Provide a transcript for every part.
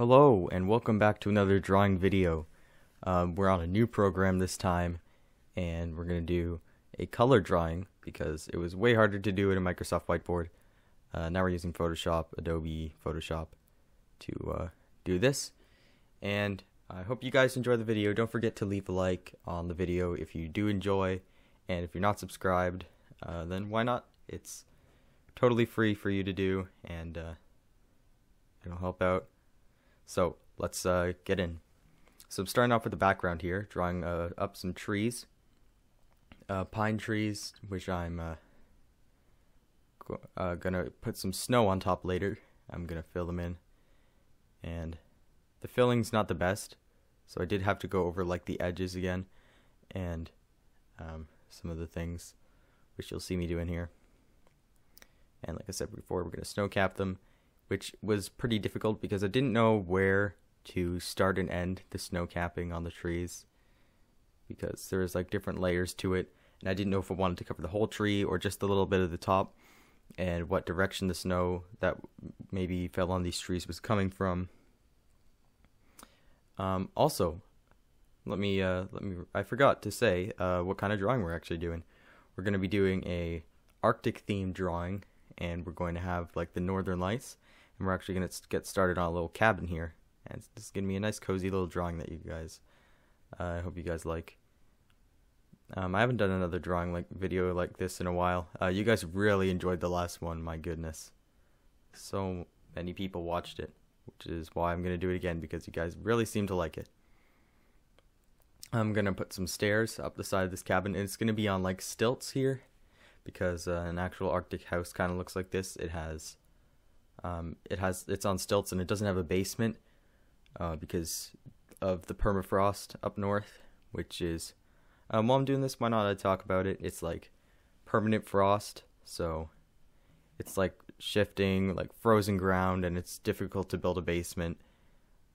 Hello and welcome back to another drawing video. We're on a new program this time and we're going to do a color drawing because it was way harder to do it in Microsoft Whiteboard. Now we're using Photoshop, Adobe Photoshop to do this, and I hope you guys enjoy the video. Don't forget to leave a like on the video if you do enjoy, and if you're not subscribed, then why not? It's totally free for you to do, and it'll help out. So let's get in. So I'm starting off with the background here, drawing up some trees, pine trees, which I'm gonna put some snow on top later. I'm gonna fill them in, and the filling's not the best, so I did have to go over like the edges again, and some of the things which you'll see me doing here. And like I said before, we're gonna snow cap them, which was pretty difficult because I didn't know where to start and end the snow capping on the trees, because there was like different layers to it, and I didn't know if I wanted to cover the whole tree or just a little bit of the top, and what direction the snow that maybe fell on these trees was coming from. Also, I forgot to say what kind of drawing we're actually doing. We're going to be doing a Arctic themed drawing, and we're going to have like the Northern Lights, and we're actually going to get started on a little cabin here, and it's just going to be a nice cozy little drawing that you guys, I hope you guys like. I haven't done another drawing video like this in a while. You guys really enjoyed the last one, my goodness. So many people watched it, which is why I'm going to do it again, because you guys really seem to like it. I'm going to put some stairs up the side of this cabin, and it's going to be on like stilts here, because an actual Arctic house kind of looks like this. It's on stilts, and it doesn't have a basement because of the permafrost up north, which is, while I'm doing this, why not I talk about it? It's like permanent frost, so it's like shifting, like frozen ground, and it's difficult to build a basement.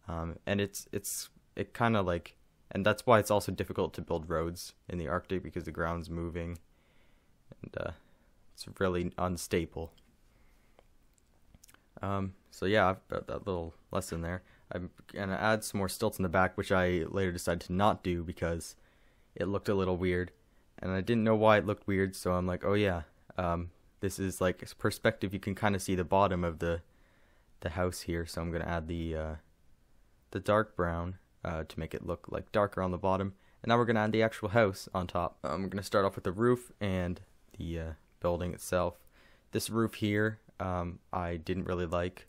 And it kind of like, and that's why it's also difficult to build roads in the Arctic, because the ground's moving, and it's really unstable. So yeah, I've got that little lesson there. I'm gonna add some more stilts in the back, which I later decided to not do because it looked a little weird, and I didn't know why it looked weird, so I'm like, oh yeah, this is like perspective. You can kind of see the bottom of the house here, so I'm gonna add the dark brown to make it look like darker on the bottom, and now we're gonna add the actual house on top. We're gonna start off with the roof and the building itself. This roof here, I didn't really like.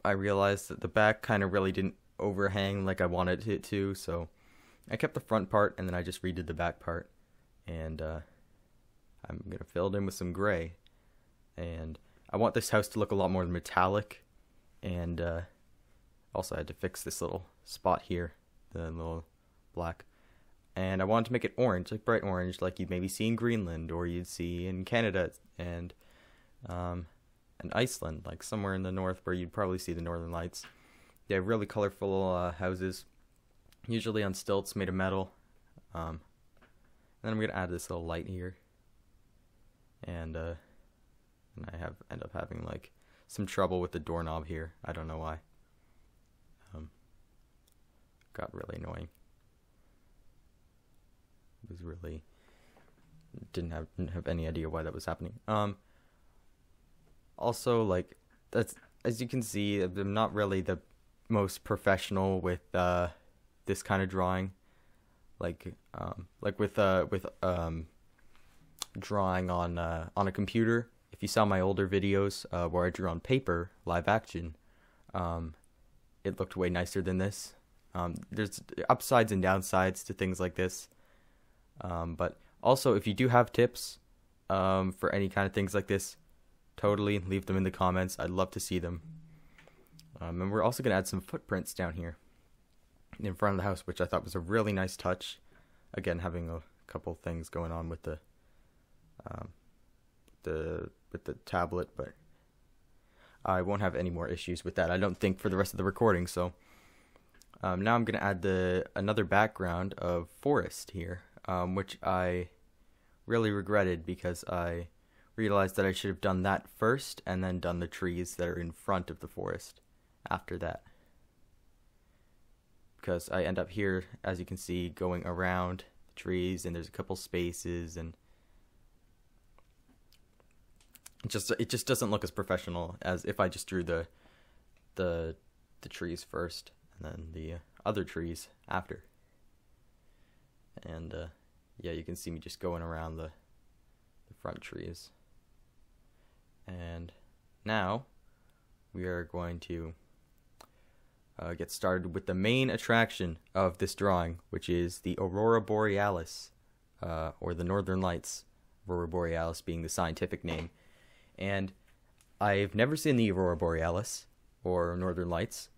I realized that the back kind of really didn't overhang like I wanted it to, so I kept the front part, and then I just redid the back part, and I'm gonna fill it in with some gray. And I want this house to look a lot more metallic, and also I had to fix this little spot here, the little black, and I wanted to make it orange, like bright orange, like you'd maybe see in Greenland, or you'd see in Canada and Iceland, like somewhere in the north where you'd probably see the Northern Lights. They have really colorful houses, usually on stilts made of metal. And then I'm gonna add this little light here, and I end up having like some trouble with the doorknob here. I don't know why. Got really annoying. It was really didn't have any idea why that was happening. Also, like, that's, as you can see, I'm not really the most professional with this kind of drawing. Like with drawing on a computer. If you saw my older videos where I drew on paper, live action, it looked way nicer than this. There's upsides and downsides to things like this. But also, if you do have tips for any kind of things like this, totally leave them in the comments. I'd love to see them. And we're also going to add some footprints down here in front of the house, which I thought was a really nice touch. Again, having a couple things going on with the tablet, but I won't have any more issues with that, I don't think, for the rest of the recording. So now I'm going to add another background of forest here, which I really regretted because I realized that I should have done that first and then done the trees that are in front of the forest after that. because I end up here, as you can see, going around the trees, and there's a couple spaces, and it just doesn't look as professional as if I just drew the trees first and then the other trees after. And yeah, you can see me just going around the front trees. And now we are going to get started with the main attraction of this drawing, which is the Aurora Borealis, or the Northern Lights. Aurora Borealis being the scientific name. And I've never seen the Aurora Borealis or Northern Lights,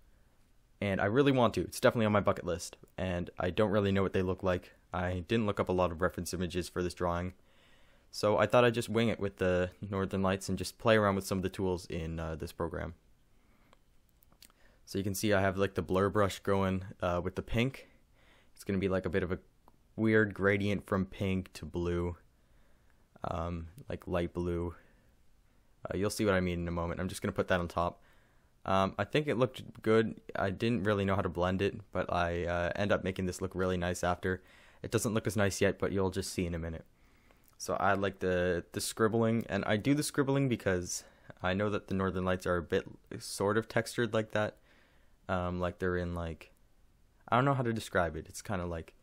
and I really want to. It's definitely on my bucket list, and I don't really know what they look like. I didn't look up a lot of reference images for this drawing, so I thought I'd just wing it with the Northern Lights and just play around with some of the tools in this program. So you can see I have like the blur brush going with the pink. It's going to be like a bit of a weird gradient from pink to blue, like light blue. You'll see what I mean in a moment. I'm just going to put that on top. I think it looked good. I didn't really know how to blend it, but I end up making this look really nice after. It doesn't look as nice yet, but you'll just see in a minute. So I like the scribbling, and I do the scribbling because I know that the Northern Lights are a bit sort of textured like that. Like they're in like, I don't know how to describe it. It's kind of like,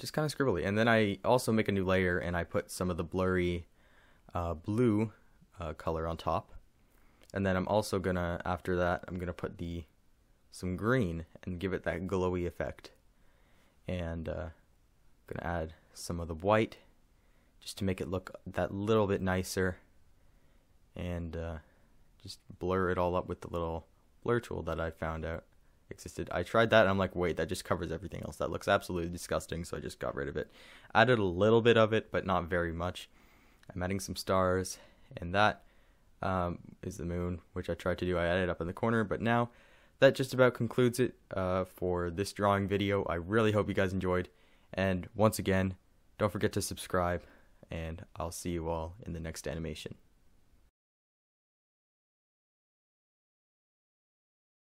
just kind of scribbly. And then I also make a new layer, and I put some of the blurry blue color on top. And then I'm also gonna, after that, I'm gonna put some green and give it that glowy effect. And gonna add some of the white just to make it look that little bit nicer. And just blur it all up with the little blur tool that I found out existed. I tried that and I'm like, wait, that just covers everything else. That looks absolutely disgusting, so I just got rid of it. Added a little bit of it, but not very much. I'm adding some stars, and that is the moon, which I tried to do. I added up in the corner, but now that just about concludes it for this drawing video. I really hope you guys enjoyed, and once again, don't forget to subscribe, and I'll see you all in the next animation.